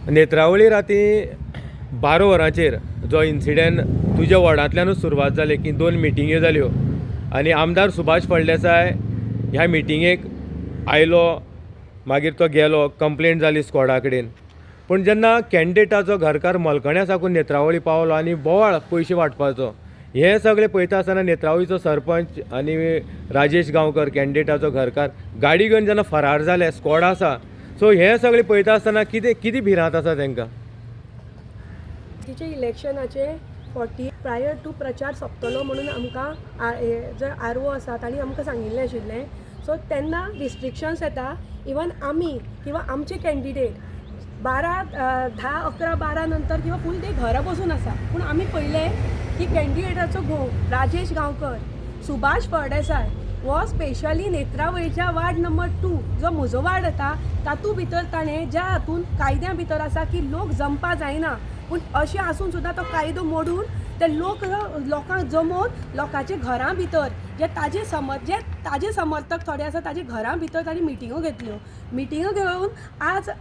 नेत्रावळी राती 12 वरांचेर जो इन्सिडेंट तुज्या वॉर्डांतल्यानूच सुरवात जाली की 2 मिटिंग्यो जाल्यो आनी आमदार सुभाष फळदेसाय ह्या मिटिंगेक आयलो, मागीर तो गेलो, कंप्लेंट जाली स्कॉडा कडेन. पूण जेन्ना कॅन्डिडेटाचो घरकार मलकण्या साकून नेत्रावळी पावलो आनी बोवाळ पयशे वांटपाचो, हें सगळें पळयता आसतना नेत्रावळीचो सरपंच आनी राजेश गांवकर कॅन्डिडेटाचो घरकार गाडी घेवन जेन्ना फरार जाले, स्कॉड आसा, सो हें सगळें पळयता आसतना कितें भिरांत आसा तांकां? तिचे इलेक्शनाचे 40 प्रायर टू प्रचार सोंपतलो म्हणून आमकां जे आरओ आसा तांणी आमकां सांगिल्लें आशिल्लें. सो तेन्ना रिस्ट्रिक्शन्स येता. इवन आमी किंवा आमचे कॅन्डिडेट 10-11-12 नंतर किंवा फूल डे घरा बसून आसा. पूण आमी पळयलें की कॅन्डिडेटाचो घोव राजेश गांवकर, सुभाष फळदेसाय हो स्पेशली नेत्रावळीच्या वार्ड नंबर 2 जो म्हजो वार्ड येता तातूंत भितर ताणें ज्या हातूंत कायद्या भितर आसा की लोक जमपा जायना, पूण अशें आसून सुद्दां तो कायदो मोडून ते लोकांक जमोवन लोकांच्या घरां भितर जे ताजे समर्थक थोडे आसा ताजे घरां भितर तांणी मिटिंगो घेवन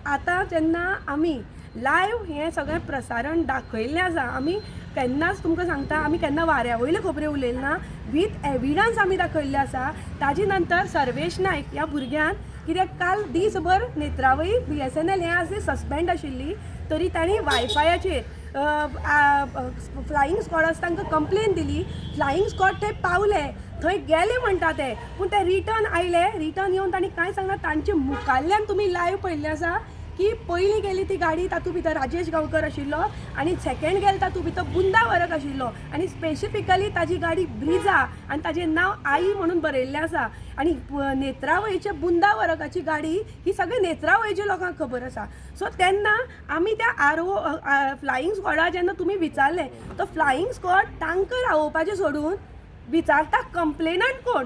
आतां जेन्ना आमी लायव्ह हें सगळें प्रसारण दाखयल्लें आसा. आमी केन्नाच तुमकां सांगता, आमी केन्ना वाऱ्या वयल्यो खबऱ्यो उलयले ना, वीथ एविडन्स आमी दाखयल्ले आसा. ताजे नंतर सर्वेश नायक ह्या भुरग्यान कित्याक काल दीसभर नेत्रावळी BSNL हें आसली सस्पेंड आशिल्ली, तरी तांणी वायफायाचेर फ्लायींग स्कॉडास तांकां कंप्लेन दिली. फ्लायींग स्कॉड थंय पावले, थंय गेले म्हणटा ते, पूण ते रिटर्न येवन तांणी कांय सांगना. तांचे मुखाल्ल्यान तुमी लायव्ह पळयल्लें आसा की पयलीं गेली ती गाडी, तातूंत भितर राजेश गांवकर आशिल्लो आनी सेकेंड गेले तातूंत भितर बुंदा वरक आशिल्लो आनी स्पेसिफिकली ताजी गाडी ब्रिझा आनी ताजें नांव आई म्हणून बरयल्लें आसा. आनी नेत्रावळीचे बुंदा वरकाची गाडी ही सगळे नेत्रावळीच्या लोकांक खबर आसा. सो तेन्ना आमी त्या आरओ फ्लायींग स्कॉडा जेन्ना तुमी विचारलें, तो फ्लायींग स्कॉड तांकां रावोवपाचें सोडून विचारता कंप्लेनंट कोण,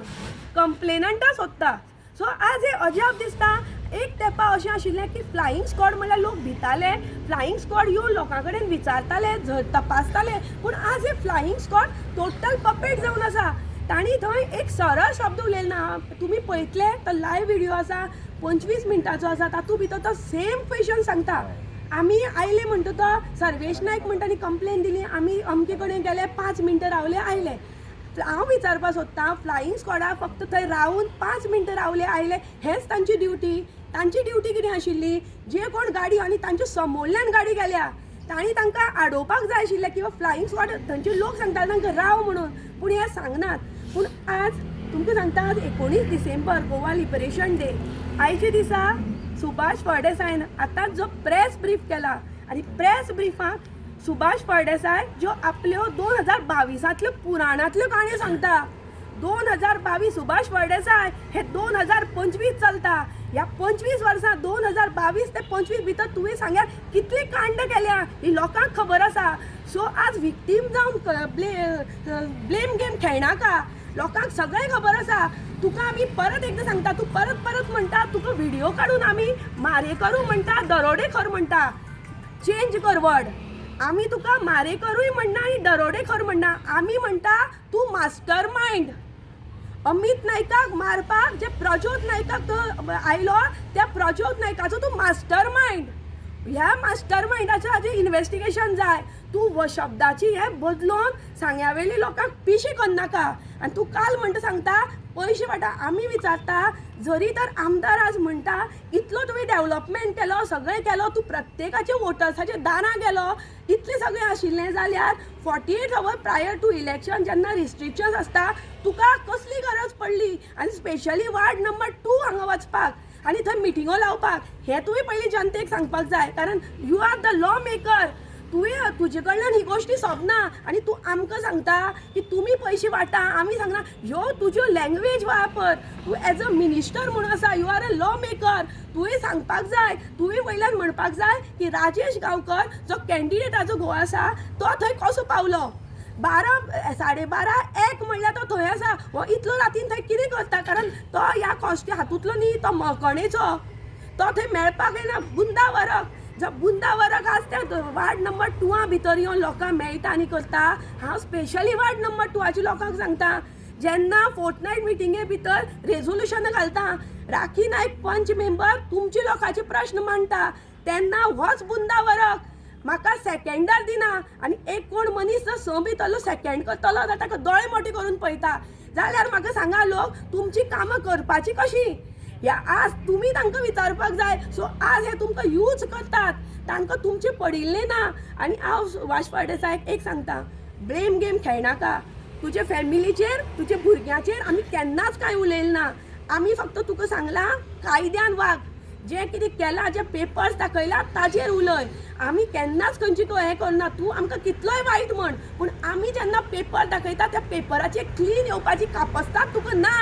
कंप्लेनंटा सोदता. सो आज हे अजाप दिसता. एक तेंपा अशें आशिल्लें की फ्लायींग स्कॉड म्हणल्यार लोक भिताले, फ्लायींग स्कॉड येवन लोकां कडेन विचारताले, तपासताले, पूण आज हे फ्लायींग स्कॉड टोटल पपेट जावन आसा. तांणी थंय एक सरळ शब्द उलयलो ना. तुमी पळयतले तो लायव्ह व्हिडिओ आसा, 25 मिनटाचो आसा, तातूंत भितर तो सेम क्वेश्चन सांगता. आमी आयले म्हणटा तो सर्वेश नायक म्हणटा नी कंप्लेन दिली, आमी अमके कडेन गेले, 5 मिनटां रावले, आयले. हांव विचारपाक सोदतां, फ्लायींग स्कॉडाक फक्त थंय रावन 5 मिनटां रावले, आयले, हेंच तांची ड्युटी. तांची ड्युटी कितें आशिल्ली, जे कोण गाडी आनी तांच्या समोरल्यान गाडी गेल्या तांणी तांकां आडोवपाक जाय आशिल्लें किंवा फ्लायींग स्कॉड थंयचे लोक सांगताले तांकां राव म्हणून, पूण हे सांगनात. पूण आज तुमकां सांगता, आज 19 डिसेंबर गोवा लिबरेशन डे. आयच्या दिसा सुभाष फळदेसायन आतांच जो प्रेस ब्रीफ केला आनी प्रेस ब्रिफांत सुभाष फळदेसाय ज्यो आपल्यो 2022 पुराणांतल्यो काणयो सांगता. 2022 सुभाष फळदेसाय हे 2025 चलता. ह्या 25 वर्सां 2022 ते 25 भितर तुवें सांग्यार कितली कांड केल्या ही लोकांक खबर आसा. सो आज विक्टीम जावन ब्लेम गेम खेळनाका. लोकांक सगळें खबर आसा. तुका आमी परत एकदां सांगता, तूं परत म्हणटा, तुका व्हिडिओ काडून आमी मारेकरू म्हणटा, दरोडेखोर म्हणटा. चेंज कर वर्ड. आमी तुका मारेकरूय म्हणना आनी दरोडेखोर म्हणना. आमी म्हणटा तूं मास्टर मायंड. अमित नायकाक मारपाक जे प्रज्योत नायकाक तो आयलो, त्या प्रज्योत नायकाचो तूं मास्टर मायंड. ह्या मास्टर मायंडाचें हाजें इन्वेस्टिगेशन जाय. तूं हो शब्दाची हें बदलोवन सांग्यावेली लोकांक पिशी करनाका. आनी तूं काल म्हणटा सांगता पयशे वाटा. आमी विचारता, जरी तर आमदार आज म्हणटा इतलो तुवें डेव्हलपमेंट केलो, सगळें केलो, तूं प्रत्येकाच्या वोटर्साच्या दारां गेलो, इतलें सगळें आशिल्लें जाल्यार 48 आवर प्रायर टू इलेक्शन जेन्ना रिस्ट्रिक्शन्स आसता, तुका कसली गरज पडली आनी स्पेशली वार्ड नंबर 2 हांगा वचपाक आनी थंय मिटिंगो लावपाक? हें तुवें पयलीं जनतेक सांगपाक जाय, कारण you are the lawmaker. तुवें तुजे कडल्यान ही गोश्टी सोंपना आनी तूं आमकां सांगता की तुमी पयशे वाटा. आमी सांगना ह्यो तुज्यो लँग्वेज वापर. तूं एज अ मिनिस्टर म्हणून आसा, you are a law maker. तुवें सांगपाक जाय, तुवें वयल्यान म्हणपाक जाय की राजेश गांवकर जो कॅन्डिडेटाचो घोव आसा तो थंय कसो पावलो. 12, 12:30, 1 म्हणल्यार तो थंय आसा. हो इतलो रातीन थंय कितें करता? कारण तो ह्या कॉस्टी हातूंतलो न्ही, तो मळकणेचो. तो थंय मेळपाक येना. बुंदा वरक जो बुंदा वरक आसता वार्ड नंबर 2 भितर येवन लोकांक मेळटा आनी करता. हांव स्पेशली वार्ड नंबर 2 लोकांक सांगता, जेन्ना फोर्टनायट मिटिंगे भितर रेझोल्युशन घालता, राखी नायक पंच मेंबर तुमचे लोकांचे प्रश्न मांडटा, तेन्ना होच बुंदा वरक म्हाका सेकंडार दिना आनी एक कोण मनीस जर संबितलो सेकंड करतलो जाल्यार ताका दोळे मोठे करून पळयता जाल्यार म्हाका सांगा लोक तुमची कामां करपाची कशी ह्या आज तुमी तांकां विचारपाक जाय सो आज हे तुमकां यूज करतात तांकां तुमचे पडिल्ले ना आनी हांव सुभाष फळदेसायक एक सांगता ब्लेम गेम खेळनाका तुजे फॅमिलीचेर तुजे भुरग्याचेर आमी केन्नाच कांय उलयले ना आमी फक्त तुका सांगलां कायद्यान वाग जे कितें केलां जे पेपर्स दाखयला ताजेर उलय आमी केन्नाच खंयची हें करना तूं आमकां कितलोय वायट म्हण पूण आमी जेन्ना पेपर दाखयता त्या पेपराचेर क्लीन येवपाची कापस्ताद तुका ना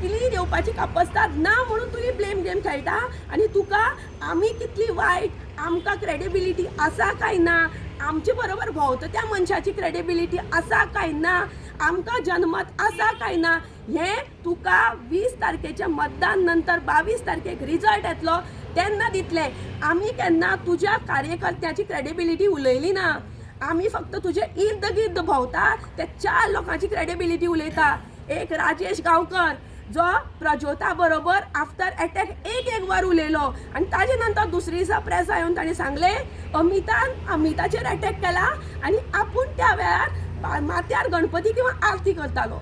क्लीन येवपाची कापस्ताद ना म्हणून तुमी ब्लेम गेम खेळटा आनी तुका आमी कितली वायट आमकां क्रेडिबिलिटी आसा काय ना आमचे बरोबर भोंवता त्या मनशाची क्रेडिबिलिटी आसा काय ना आमकां जनमत आसा काय ना हें तुका 20 तारखेच्या मतदान नंतर 22 तारखेक रिजल्ट येतलो तेन्ना दितले आमी केन्ना तुज्या कार्यकर्त्याची क्रेडिबिलिटी उलयली ना आमी फक्त तुजे इर्द गिर्द भोंवता ते 4 लोकांची क्रेडिबिलिटी उलयता एक राजेश गांवकर जो प्रज्योता बरोबर आफ्टर अटॅक एक वर उलयलो आनी ताजे नंतर दुसरे दिसा प्रेसा येवन ताणें सांगले अमिताचेर अटॅक केला आनी आपूण त्या वेळार माथ्यार गणपती किंवा आरती करतालो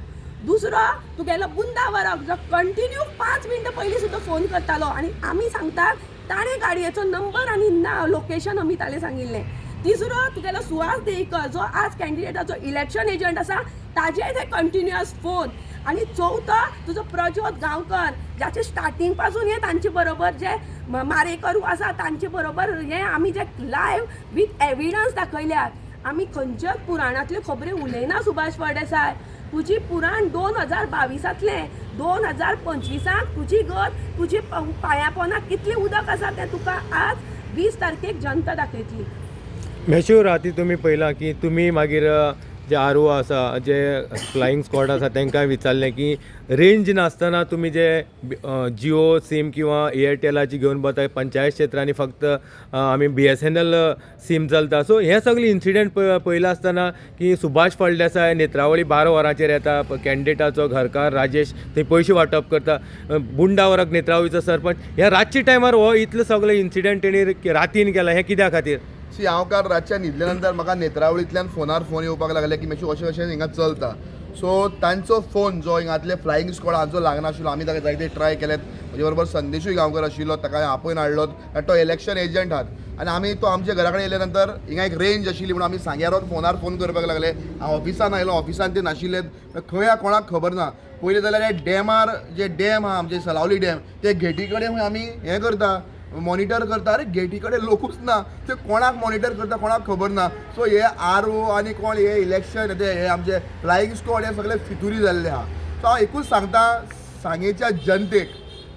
दुसरो तुगेलो बुंदा वरक जो कंटिन्यू 5 मिनटां पयलीं सुद्दां फोन करतालो आनी आमी सांगता ताणें गाडयेचो नंबर आनी लोकेशन अमिताले सांगिल्लें तिसरो तुगेलो सुहास देईकर जो आज कॅन्डिडेटाचो इलेक्शन एजंट आसा ताजे ते कंटिन्युअस फोन आनी चवथो तुजो प्रज्योत गांवकर जाचे स्टार्टींग पासून हे तांचे बरोबर जे मारेकरू आसा तांचे बरोबर हे आमी जे लायव्ह विथ एविडन्स दाखयल्यात आमी खंयच्याच पुराणांतल्यो खबऱ्यो उलयना सुभाष फळदेसाय तुजी पुराण 2022तलें 2025 तुजी गत तुजी पांया पोंदाक कितलें उदक आसा तें तुका आज 20 तारखेक जनता दाखयतली मेश्योर आती तुमी पळयलां की तुमी मागीर जे आर.ओ. आसा जे फ्लायींग स्क्वॉड आसा तांकां विचारलें की रेंज नासतना तुमी जे जियो सीम किंवा एअरटेलाची घेवन वता पंचायत क्षेत्रांनी फक्त आमी BSNL सीम चलता सो हे सगळे इन्सिडेंट पळयला आसतना की सुभाष फळदेसाय नेत्रावळी 12 वरांचेर येता कॅन्डिडेटाचो घरकार राजेश थंय पयशे वांटप करता बुंडा वराक नेत्रावळीचो सरपंच ह्या रातच्या टायमार हो इतले सगळे इन्सिडेंट तेणी रातीन केला हे कित्या खातीर हांव काल रातच्या न्हिदले नंतर म्हाका नेत्रावळींतल्यान फोनार फोन येवपाक लागले की मातशें अशें अशें हिंगा चलता सो तांचो फोन जो हिंगातले फ्लायींग स्क्वॉड हांचो लागनाशिल्लो आमी ताका जायते ट्राय केलेत म्हजे बरोबर संदेशूय गांवकर आशिल्लो ताका आपयन हाडलो तो इलेक्शन एजंट आहात आनी आमी तो आमच्या घरा कडेन येयले नंतर हिंगा एक रेंज आशिल्ली म्हणून आमी सांग्यारोच फोनार फोन करपाक लागले हांव ऑफिसान आयलो ऑफिसान ते नाशिल्ले खंय कोणाक खबर ना पयलीं जाल्यार हे डॅमार जे डॅम आहा आमचे सलावली डॅम ते गेटी कडेन आमी हें करता मॉनिटर करता अरे गेटी कडेन लोकूच ना ते कोणाक मॉनिटर करता कोणाक खबर ना सो हे आर.ओ. आनी कोण हे इलेक्शन हे आमचे फ्लायींग स्क्वॉड हे सगळे फितुरी जाल्ले आहा सो हांव एकूच सांगता सांगेच्या जनतेक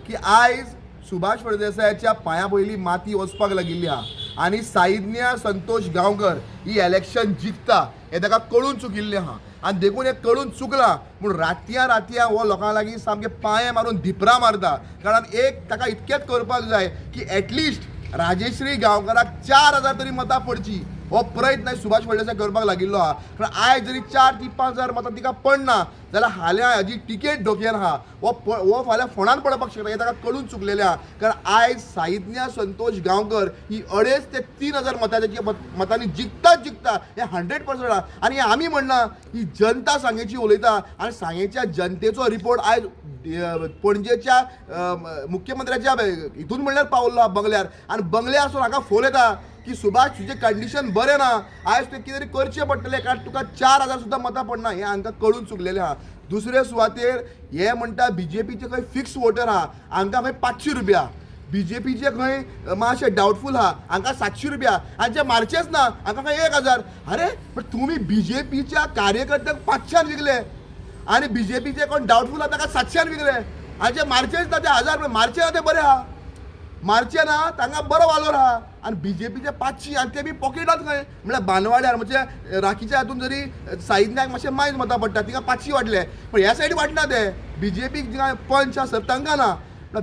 की आयज सुभाष फळदेसायाच्या पांया पयलीं माती वचपाक लागिल्ली आहा आनी साइज्ञा संतोष गांवकर ही इलेक्शन जिखता हे ताका कळून चुकिल्लें आहा आनी देखून हे कळून चुकलां पूण रातया हो लोकां लागीं सामके पांये मारून धिपरां मारता कारण एक ताका इतकेंच करपाक जाय की एटलिस्ट राजेश्री गांवकाराक 4000 तरी मतां पडची हो प्रयत्न सुभाष फळदेसाय करपाक लागिल्लो आहा कारण आयज जरी 4 ते 5000 मतां तिका पडना जाल्यार हाल्या हाजी टिकेट डोक्यार आहा हो फाल्यां फोंडान पडपाक शकता हे ताका कळून चुकलेलें आहा कारण आयज साइज्ञा संतोष गांवकर ही 2.5 ते 3000 मतांनी जिखता हे 100% आहा आनी आमी म्हणना ही जनता सांगेची उलयता आनी सांगेच्या जनतेचो रिपोर्ट आयज पणजेच्या मुख्यमंत्र्याच्या हितून म्हणल्यार पावल्लो आहा बंगल्यार आनी बंगल्या आसून हाका फोन येता की सुभाष तुजें कंडिशन बरें ना आयज तुवें कितें तरी करचें पडटलें कारण तुका 4000 सुद्दां मतां पडना हें हांकां कळून चुकलेलें आहा दुसरे सुवातेर हे म्हणटा BJPचे खंय फिक्स वोटर आहा हांकां खंय 500 रुपया BJPचे खंय मातशें डावटफूल आहा हांकां 700 रुपया आनी जे मारचेच ना हांकां खंय 1000 अरे पण तुमी BJPच्या कार्यकर्त्यांक 500 विकले आनी BJPचे कोण डावटफूल आहा ताका 700 विकले आनी जे मारचेच ना ते 1000 रुपया मारचे ना ते बरें आहा मारचे ना तांकां बरो वालोर आहा आनी BJPचे 500 आनी ते बी पॉकेटांत खंय म्हळ्यार बांदवाड्यार म्हणजे राखीच्या हातून जरी साइज्ञाक मातशें मायज मतां पडटा तिका 500 वाटले पण ह्या सायडी वाटना ते BJP पंच आसा तांकां ना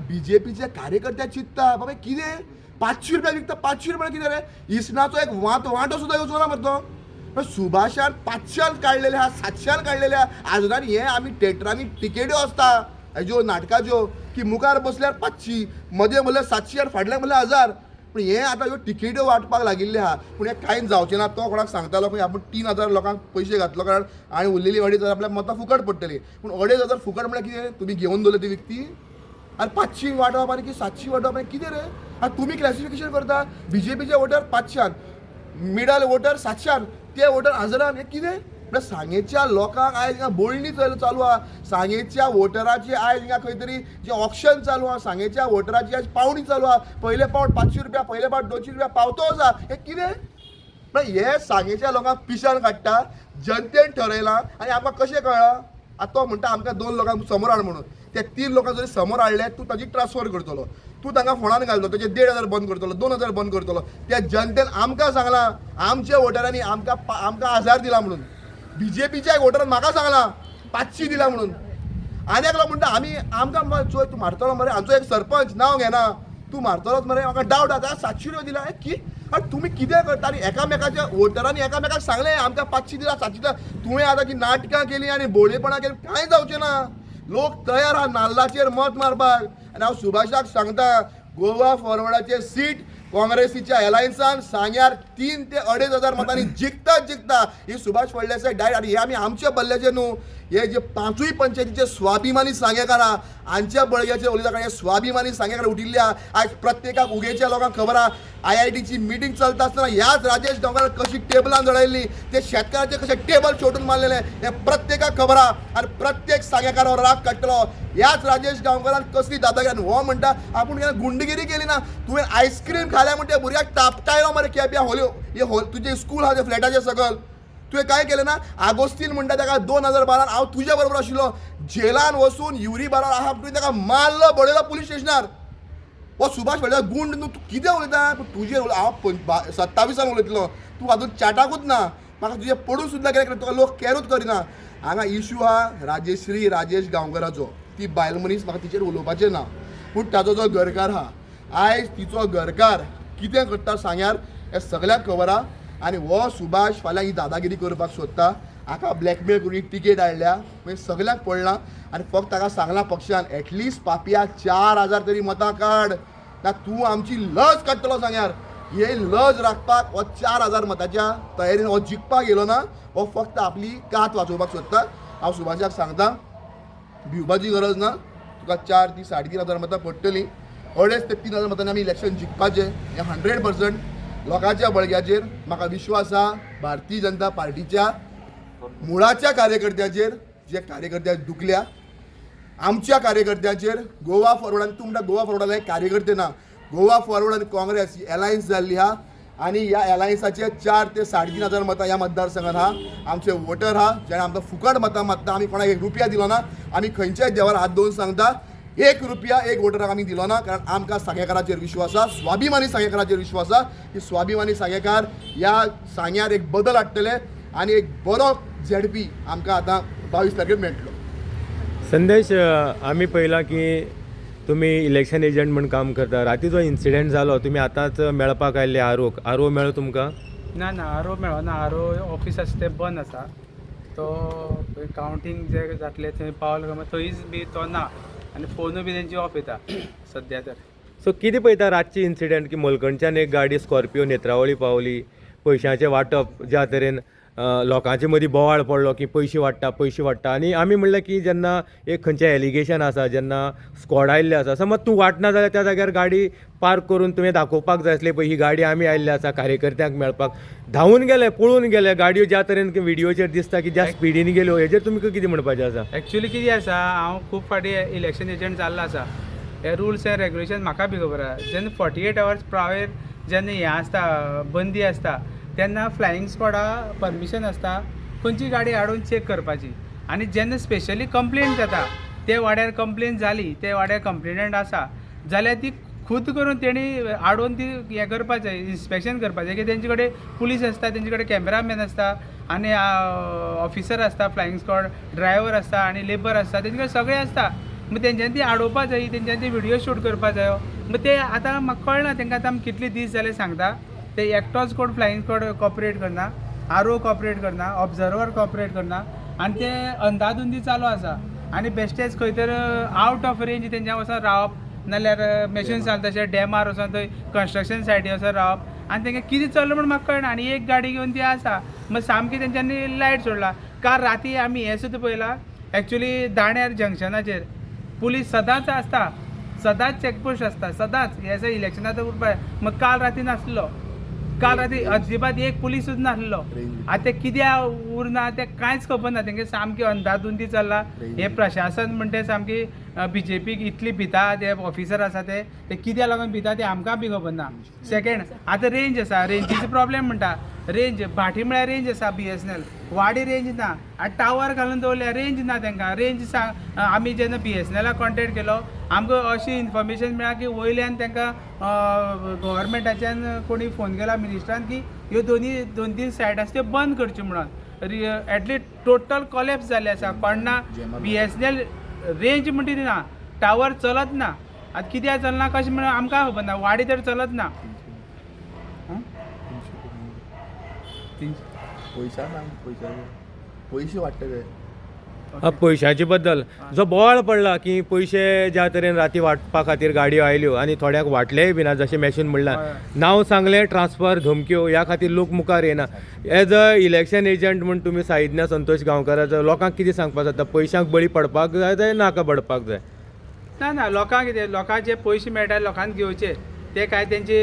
BJPचे कार्यकर्ते चिंतता बाबा कितें 500 रुपया विकता 500 रुपया कितें रे इसनाचो एक वांटो सुद्दां येवचो ना मरे तो सुभाषान 500 काडलेले आहा 700 काडलेले आहा आजुनान हे आमी थिएटरांनी टिकेट्यो आसता हेज्यो नाटकाच्यो की मुखार बसल्यार 500 मदें म्हणल्यार 700 आनी फाटल्यान म्हणल्यार 1000 पूण हे आतां ह्यो तिकेट्यो वांटपाक लागिल्ले आहा पूण हे कांयच जावचें ना तो कोणाक सांगतालो खंय आपूण 3,000 लोकांक पयशे घातलो कारण आनी उरलेली 2,500 आपल्याक मतां फुकट पडटली पूण 2,500 फुकट म्हळ्यार कितें तुमी घेवन दवरले ती विकती आनी 500 वांटप आनी 700 वांटप आनी कितें रे आनी तुमी क्लॅसिफिकेशन करता BJPचे वोटर 500 मिडल वोटर 700 ते वोटर 1000 हे कितें म्हळ्यार सांगेच्या लोकांक आयज हिंगा बोळणी चालू आहा सांगेच्या वोटराची आयज हिंगा खंय तरी जे ऑप्शन चालू आहा सांगेच्या वोटराची आयज पावणी चालू आहा पयले पावट 500 रुपया पयले पावट 200 रुपया पावतो आसा हे कितें म्हळ्यार हे सांगेच्या लोकांक पिशाण काडटा जनतेन ठरयलां आनी आमकां कशें कळ्ळां आतां तो म्हणटा आमकां 2 लोकांक समोर हाड म्हणून ते 3 लोकांक जरी समोर हाडले तूं ताजी ट्रान्सफर करतलो तूं तांकां फोंडान घालतलो तेजे 1,500 बंद करतलो 2,000 बंद करतलो त्या जनतेन आमकां सांगलां आमच्या वोटरांनी आमकां 1000 दिला म्हणून BJPच्या वोटरान म्हाका सांगलां 500 दिला म्हणून आनी एकलो म्हणटा आमकां चोय तूं मारतलो मरे आमचो एक सरपंच नांव घेना तूं मारतलोच मरे म्हाका डावट आतां 700 रुपया दिला की तुमी कितें करता आनी एकामेकाच्या वोटरांनी एकामेकाक सांगलें आमकां 500 दिला 700 दिला तुवें आतां की नाटकां केलीं आनी बोळेपणां केलीं कांय जावचें ना लोक तयार आहा नाल्लाचेर मत मारपाक आनी हांव सुभाषाक सांगता गोवा फॉरवर्डाचें सीट काँग्रेसीच्या एलायन्सान सांग्यार 3 ते 2,500 मतांनी जिखता ही सुभाष फळदेसाय डायरेक्ट आनी हे आमी आमच्या बल्ल्याचे न्हू हे जे 5य पंचायतीचे स्वाभिमानी सांगेकार आहा हांच्या बळग्याचेर उलयता कारण हे स्वाभिमानी सांगेकार उठिल्ल्या आयज प्रत्येकाक उगेच्या लोकांक खबर आहा IITची मिटींग चलता आसतना ह्याच राजेश गांवकार कशी टेबलां जडयल्ली ते शेतकाराचे कशे टेबल छोटून मारलेले हे प्रत्येकाक खबर आहा आनी प्रत्येक सांगेकारावर राग काडटलो ह्याच राजेश गांवकारान कसली दादागिरी हो म्हणटा आपूण केन्ना गुंडगिरी केली ना तुवें आयस्क्रीम खाल्या म्हणटा भुरग्याक तापटायलो मरे केप्या होल्यो तुजें स्कूल आहा ते फ्लॅटाचे सकल तुवें काय केलें ना आगोस्तीन म्हणटा ताका 2012 हांव तुज्या बरोबर आशिल्लो जेलान वचून युरी बारार आहा तुवें ताका मारलो बडयलो पुलीस स्टेशनार हो सुभाष फळदेसाय गुंड न्हू तूं कितें उलयता तुजेर हांव 27 उलयतलो तूं हातूंत चाटाकूच ना म्हाका तुजें पडून सुद्दां गेलें तुका लोक कॅरूच करिना हांगा इशू आहा राजेश्री राजेश गांवकाराचो ती बायल मनीस म्हाका तिचेर उलोवपाचें ना पूण ताजो जो घरकार आहा आयज तिचो घरकार कितें करता सांग्यार हें सगळ्यांक खबर आहा आनी हो सुभाष फाल्यां ही दादागिरी करपाक सोदता हाका ब्लॅकमेल करून टिकेट हाडल्या मागीर सगळ्यांक पडलां आनी फक्त ताका सांगलां पक्षान एटलिस्ट पापिया 4,000 तरी मतां काड ना तूं आमची लज काडटलो सांग्यार हे लज राखपाक हो 4,000 मतांच्या तयारीन हो जिखपाक येयलो ना हो फक्त आपली कात वाचोवपाक सोदता हांव सुभाषाक सांगता भिवपाची गरज ना तुका 4 ती 3,500 मतां पडटलीं 2,500 ते 3,000 मतांनी आमी इलेक्शन जिखपाचें हें 100% लोकांच्या बळग्याचेर म्हाका विश्वास आहा भारतीय जनता पार्टीच्या मुळाच्या कार्यकर्त्याचेर जे कार्यकर्त्या दुखल्या आमच्या कार्यकर्त्याचेर गोवा फॉरवर्डान तूं म्हणटा गोवा फॉरवर्डान कार्यकर्ते ना गोवा फॉरवर्ड आनी काँग्रेस ही एलायन्स जाल्ली आहा आनी ह्या एलायन्साचे 4 ते 3,500 मतां ह्या मतदारसंघात आहा आमचे वोटर आहा जेणे आमकां फुकट मतां मागता आमी कोणाक 1 रुपया दिलो ना आमी खंयच्याय देवार हात दवरून सांगता 1 रुपया 1 वोटराक आमी दिलो ना कारण आमकां सांगेकाराचेर विश्वास आहा स्वाभिमानी सांगेकाराचेर विश्वास आहा की स्वाभिमानी सांगेकार ह्या सांग्यार एक बदल हाडटले आनी एक बरो ZP आमकां आतां 22 तारखेर मेळटलो संदेश आमी पळयलां की तुमी इलेक्शन एजंट म्हूण काम करता राती जो इन्सिडेंट जालो तुमी आतांच मेळपाक आयिल्ले आरो मेळ्ळो तुमकां ना आरो मेळना आरो ऑफिस आसा तें बंद आसा तो कावंटींग जे जातलें थंय पावलो काय थंयच बी तो ना आनी फोनूय बी तेंची ऑफ येता सद्या तर सो कितें पळयता रातची इन्सिडेंट की मोलकणच्यान एक गाडी स्कॉर्पियो नेत्रावळी पावली पयशांचें वांटप ज्या तरेन लोकांचे मदीं बोवाळ पडलो की पयशे वाडटा आनी आमी म्हणलें की जेन्ना एक खंयचें एलिगेशन आसा जेन्ना स्कॉड आयिल्ले आसा समज तूं वाटना जाल्यार त्या जाग्यार गाडी पार्क करून तुवें दाखोवपाक जाय आसलें पळय ही गाडी आमी आयिल्ले आसा कार्यकर्त्यांक मेळपाक धांवून गेले पळून गेले गाडयो ज्या तरेन व्हिडिओचेर दिसता की ज्या स्पिडीन गेल्यो हेजेर तुमकां कितें म्हणपाचें आसा एक्चुअली कितें आसा हांव खूब फाटी इलेक्शन एजंट जाल्लो आसा हे रुल्स एंड रेग्युलेशन म्हाका बी खबर आसा जेन्ना 48 hours प्रायर जेन्ना हें आसता बंदी आसता तेन्ना फ्लायींग स्क्वॉडा परमिशन आसता खंयची गाडी हाडून चॅक करपाची आनी जेन्ना स्पेशली कंप्लेंट जाता ते वाड्यार कंप्लेंट जाली ते वाड्यार कंप्लेनंट आसा जाल्यार ती खुद करून तेणी हाडून ती हें करपाचें इन्स्पेक्शन करपाचें की तेंचे कडेन पुलीस आसता तेंचे कडेन कॅमेरामॅन आसता आनी ऑफिसर आसता फ्लायींग स्क्वॉड ड्रायव्हर आसता आनी लेबर आसता तेंचे कडेन सगळें आसता मग तेंच्यांनी ती हाडोवपा जाय तेंच्यांनी ती व्हिडिओ शूट करपा जायो मग ते आतां म्हाका कळना तेंकां आतां आमी कितले दीस जाले सांगता ते एकटोच कोण फ्लायींग स्क्वॉड कॉपरेट करना आरो कॉपरेट करना ऑब्जर्वर कॉपरेट करना आनी ते अंदाधुंदी चालू आसा आनी बेश्टेच खंय तर आवट ऑफ रेंज तेंच्या वचून रावप नाल्यार मशीन चलता तशें डॅमार वचोन थंय कन्स्ट्रक्शन सायटी वचोन रावप आनी तांकां कितें चल्लां म्हण म्हाका कळना आनी एक गाडी घेवन ती आसा मग सामकी तेंच्यांनी लायट सोडला काल राती आमी हें सुद्दां पळयलां एक्चुली दाण्यार जंक्शनाचेर पुलीस सदांच आसता सदांच चॅकपोस्ट आसता सदांच हे असं इलेक्शनाचो उरपा मग काल राती नासलो काल राती अजिबात एक पुलीस सुद्दां नासलो आतां ते कित्याक उरना तें कांयच खबर ना तेंगे सामकी अंधाधुंदी चल्ला हे प्रशासन म्हणटा तें सामकी BJPक इतली भिता ते ऑफिसर आसा ते कित्याक लागून भिता ते आमकां बी खबर ना सेकेंड आतां रेंज आसा रेंजीचो प्रॉब्लेम म्हणटा रेंज भाटी म्हळ्यार रेंज आसा BSNL वाडी रेंज ना आनी टावर घालून दवरल्या रेंज ना तांकां रेंज सांग आमी जेन्ना BSNLाक कॉन्टेक्ट केलो आमकां अशी इन्फॉर्मेशन मेळ्ळा की वयल्यान तांकां गव्हर्मेंटाच्यान कोणी फोन केला मिनिस्टरान की ह्यो दोन तीन सायट आसा त्यो बंद करच्यो म्हणून एटलीस्ट टोटल कॉलेप्स जाल्ले आसा कोणा BSNL रेंज म्हणटी ती ना टावर चलत ना आतां कित्याक चलना कशें म्हणून आमकां खबर ना वाडी तर चलत ना पयशे वाडटे ते पयशांचे बद्दल जो बोवाळ पडला की पयशे ज्या तरेन राती वाटपा खातीर गाडयो आयल्यो आनी थोड्याक वाटलेय बी ना जशें मॅशीन म्हणलां नांव सांगलें ट्रान्सफर धमक्यो ह्या खातीर लोक मुखार येना एज अ इलेक्शन एजंट म्हण तुमी साहित्य संतोश गांवकाराचो लोकांक कितें सांगपाक जाता पयशांक बळी पडपाक जाय नाका पडपाक जाय ना लोकांक कितें लोकांक जे पयशे मेळटा लोकांक घेवचे ते काय तेंचे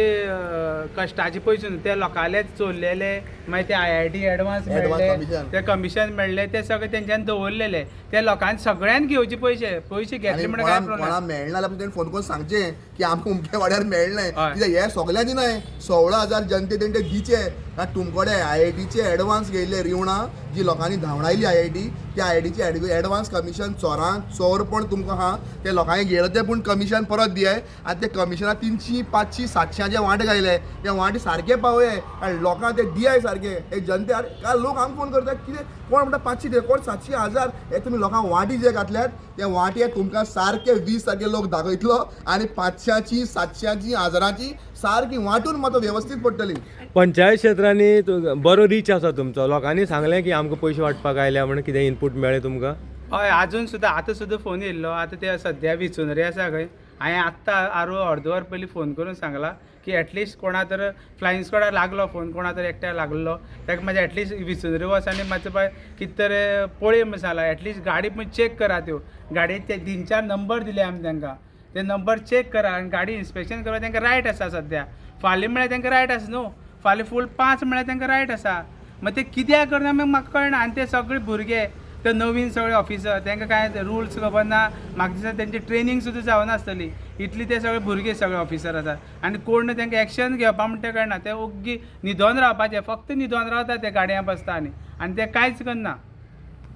कश्टाचे पयशे न्हू ते लोकांलेच चोरलेले मागीर ते IIT एडवान्स मेळ्ळे ते कमिशन मेळ्ळे ते सगळे तेंच्यान दवरलेले ते लोकांनी सगळ्यान घेवचे पयशे घेतले म्हणून काय प्रॉब्लेम मेळना जाल्यार तेणें फोन करून सांगचें की आमकां उमके वाड्यार मेळनाय कित्याक हे सगळ्या दिनाय 16,000 जनते तेंचे दिचे तुमकडे IITचे एडवान्स घेयले रिवणा जी लोकांनी धांवडायली IIT त्या IITचे एडवान्स कमिशन चोरपण तुमकां हा ते लोकांनी घेयले ते पूण कमिशन परत दियाय आनी ते कमिशनाक 300, 500, 700 जे वांटे गायले ते वांटे सारके पावय आनी लोकांक ते दियाय सारके हे जनते काल लोक आमकां फोन करतात कितें कोण म्हणटा 500 दे कोण 700, 1000 हे तुमी लोकांक वांटी जे घातल्यात ते वांटे तुमकां सारके 20 तारखे लोक दाखयतलो आनी 500ची 700ची 1000ची सारकी वांटून मात वेवस्थीत पडटली पंचायत क्षेत्रांनी बरो रीच आसा तुमचो लोकांनी सांगलें की आमकां पयशे वाटपाक आयल्या म्हणून कितें इनपूट मेळ्ळें तुमकां हय अजून सुद्दां आतां सुद्दां फोन येयल्लो आतां ते सद्या विचूनरे आसा खंय हांवें आत्तां अर्द वर पयलीं फोन करून सांगला की एटलिस्ट कोणा तर फ्लायींग स्क्वॉडार लागलो फोन कोणा तर एकट्याक लागलो ताका मातशें एटलिस्ट विचूनरे वच आनी मातसो पळय कितें तर पळय म्हणून सांगला एटलिस्ट गाडी पण चॅक करा त्यो गाडयेचे 3-4 नंबर दिले आमी तांकां ते नंबर चॅक करा आनी गाडी इन्स्पेक्शन करपाक तांकां रायट आसा सद्या फाल्यां म्हळ्यार तांकां रायट आसा न्हू फाल्यां फूल 5 म्हळ्यार तांकां रायट आसा मागीर ते कित्याक करना म्हाका कळना आनी ते सगळे भुरगे ते नवीन सगळे ऑफिसर तांकां काय रुल्स खबर ना म्हाका दिसता तेंची ट्रेनींग सुद्दां जावनासतली इतली ते सगळे भुरगे सगळे ऑफिसर आसात आनी कोण तांकां एक्शन घेवपा म्हणटा तें कळना ते ओग्गी न्हिदोन रावपाचें फक्त न्हिदोन रावता ते गाडयां बसता आनी ते कांयच करना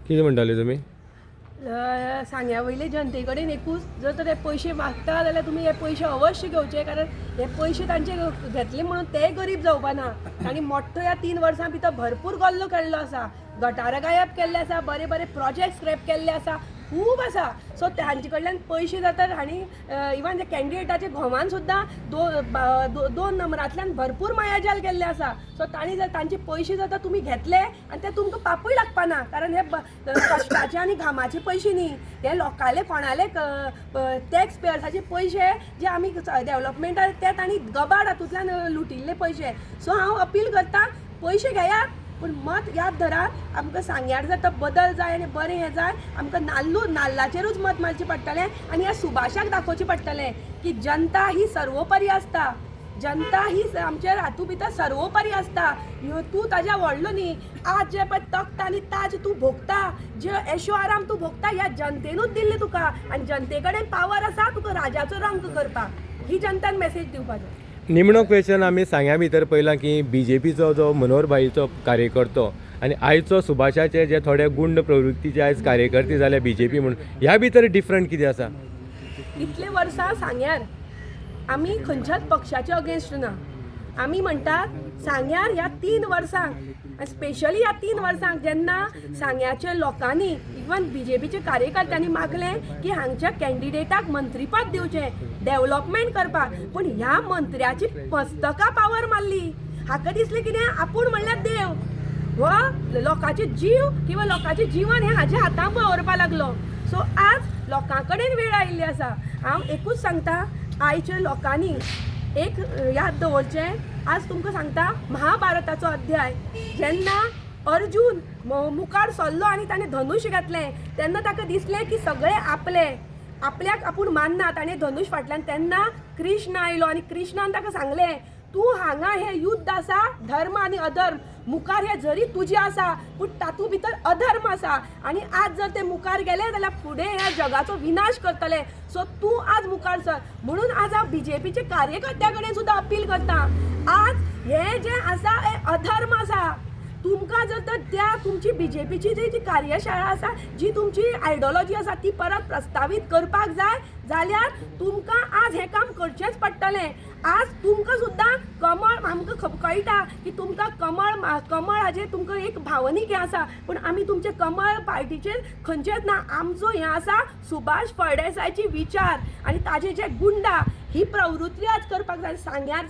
कितें म्हणटाले तुमी सांग्या वयले जनते कडेन एकूच जर तर हे पयशे मागता जाल्यार तुमी हे पयशे अवश्य घेवचे कारण हे पयशे तांचे घेतले म्हणून ते गरीब जावपा ना आनी मोठो ह्या 3 वर्सां भितर भरपूर गल्लो केल्लो आसा गटारां गायब केल्ले आसा बरे बरे प्रोजेक्ट स्क्रॅप केल्ले आसा खूब आसा सो तांचे कडल्यान पयशे जातात आनी इवन त्या कॅन्डिडेटाचे घोवान सुद्दां 2 नंबरांतल्यान भरपूर मायाजाल केल्ले आसा सो तांणी जर तांचे पयशे जाता तुमी घेतले आनी ते तुमकां पापूय लागपा ना कारण हे कश्टाचे आनी घामाचे पयशे न्ही हे लोकांले कोणाले टॅक्स पेयर्साचे पयशे जे आमी डेव्हलपमेंटा ते तांणी गबाड हातूंतल्यान लुटिल्ले पयशे सो हांव अपील करता पयशे घेयात पूण मत याद धरात आमकां सांग्यार जर तो बदल जाय आनी बरें हें जाय आमकां नाल्लाचेरूच मत मारचें पडटलें आनी ह्या सुभाषाक दाखोवचें पडटलें की जनता ही सर्वोपरी आसता जनता ही आमच्या हातूंत भितर सर्वोपरी आसता तूं ताज्या व्हडलो न्ही आज जे पळय तख्त आनी ताज तूं भोगता जे ऐशो आराम तूं भोगता ह्या जनतेनूच दिल्ले तुका आनी जनते कडेन पावर आसा तुका राजाचो रंग करपाक ही जनतान मेसेज दिवपाक जाय निमणो क्वेश्चन आमी सांग्या भितर पळयलां की BJPचो जो मनोहर भाईचो कार्यकर्तो आनी आयचो सुभाषाचे जे थोडे गुंड प्रवृत्तीचे आयज कार्यकर्ते जाले BJP म्हणून ह्या भितर डिफरंट कितें आसा इतले वर्सां सांग्यार आमी खंयच्याच पक्षाचे अगेन्स्ट ना आमी म्हणटात सांग्यार ह्या 3 वर्सांक स्पेशली ह्या 3 वर्सांक जेन्ना सांग्याच्या लोकांनी इवन BJPचे कार्यकर्त्यांनी मागलें की हांगच्या कॅन्डिडेटाक मंत्रीपद दिवचें डेव्हलपमेंट करपाक पूण ह्या मंत्र्याची पुस्तकां पावर मारली हाका दिसलें कितें आपूण म्हणल्यार देव हो लोकांचे जीव किंवा लोकांचें जिवन हें हाज्या हातांत दवरपाक लागलो सो आज लोकां कडेन वेळ आयिल्ली आसा हांव एकूच सांगता आयच्या लोकांनी एक याद दवरचें. आज तुमकां सांगता महाभारताचो अध्याय जेन्ना अर्जून मुखार सरलो आनी ताणें धनुश घातलें तेन्ना ताका दिसलें की सगळे आपल्याक आपूण मानना. ताणें धनुश फाटल्यान तेन्ना कृष्ण आयलो आनी कृष्णान ताका सांगलें तूं हांगा हें युद्ध आसा धर्म आनी अधर्म मुखार हें जरी तुजें आसा पूण तातूंत भितर अधर्म आसा आनी आज जर ते मुखार गेले जाल्यार फुडें ह्या जगाचो विनाश करतले. सो तूं आज मुखार सर. म्हणून आज हांव BJPचे कार्यकर्त्या कडेन सुद्दां अपील करता. आज हें जें आसा हें अधर्म आसा. तुमकां जर तर त्या तुमची BJPची जी कार्यशाळा आसा जी तुमची आयडियोलॉजी आसा ती परत प्रस्तावीत करपाक जाय जाल्यार तुमकां आज हें काम करचेंच पडटलें. आज तुमकां सुद्दां कमळ आमकां कळटा की तुमकां कमळ हाजेर तुमकां एक भावनीक हें आसा पूण आमी तुमचे कमळ पार्टीचेर खंयचेच ना. आमचो हें आसा सुभाष फळदेसायची विचार आनी ताजे जे गुंडा ही प्रवृत्ती आज करपाक जाय. सांग्यार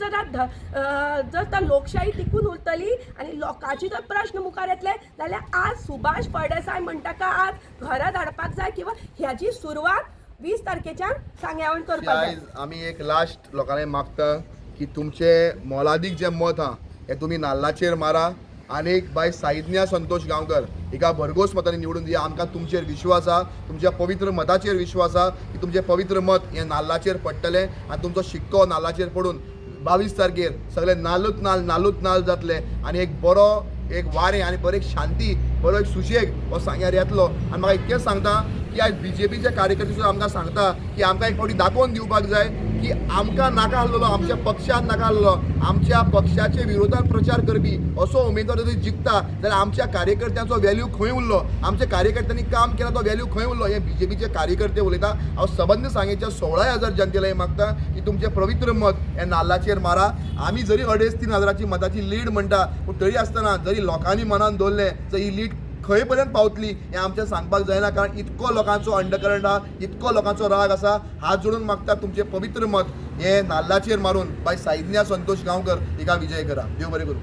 जर तर लोकशाही टिकून उरतली आनी लोकांचे जर प्रश्न मुखार येतले जाल्यार आज सुभाष फळदेसाय म्हणटा का आज घरा धाडपाक जाय किंवा ह्याची सुरवात 20 तारखेच्यान सांग्यावळ करपाक जाय. आयज आमी एक लास्ट लोकांनी मागता की तुमचे मोलादीक जे मत हा हे तुम्ही नाल्लाचेर मारा आनीक बाय साहित्या संतोष गांवकर एका भरघोस मतांनी निवडून दिया. आमकां तुमचेर विश्वास आसा, तुमच्या पवित्र मताचेर विश्वास आसा की तुमचें पवित्र मत हें नाल्लाचेर पडटलें आनी तुमचो शिक्को नाल्लाचेर पडून 22 तारखेर सगळे नाल्लूच नाल्ल जातले आनी एक बरो एक वारें आनी बरें एक शांती बरो एक सुशेग हो सांग्यार येतलो. आनी म्हाका इतकेंच सांगता की आज BJPचे कार्यकर्ते सुद्दां आमकां सांगता की आमकां एक फावटी दाखोवन दिवपाक जाय की आमकां नाका आसलेलो आमच्या पक्षान नाका आसलेलो आमच्या पक्षाचे विरोधात प्रचार करपी असो उमेदवार जर जिखता जाल्यार आमच्या कार्यकर्त्यांचो व्हॅल्यू खंय उरलो. आमच्या कार्यकर्त्यांनी काम केला तो व्हॅल्यू खंय उरलो. हे BJPचे कार्यकर्ते उलयता. हांव सबंद सांगेच्या 16,000 जनतेला मागता की तुमचे पवित्र मत हे नाल्लाचेर मारा. आमी जरी 2,500 मताची लीड म्हणटा पूण तरी आसतना जरी लोकांनी मनान दवरलें जर ही लीड खंय पर्यंत पावतली हें आमचें सांगपाक जायना कारण इतको लोकांचो अंडरकरंट आहा इतको लोकांचो राग आसा. हात जोडून मागता तुमचें पवित्र मत हे नाल्लाचेर मारून बाय साहित्या संतोष गांवकर हिका विजय करा. देव बरें करूं.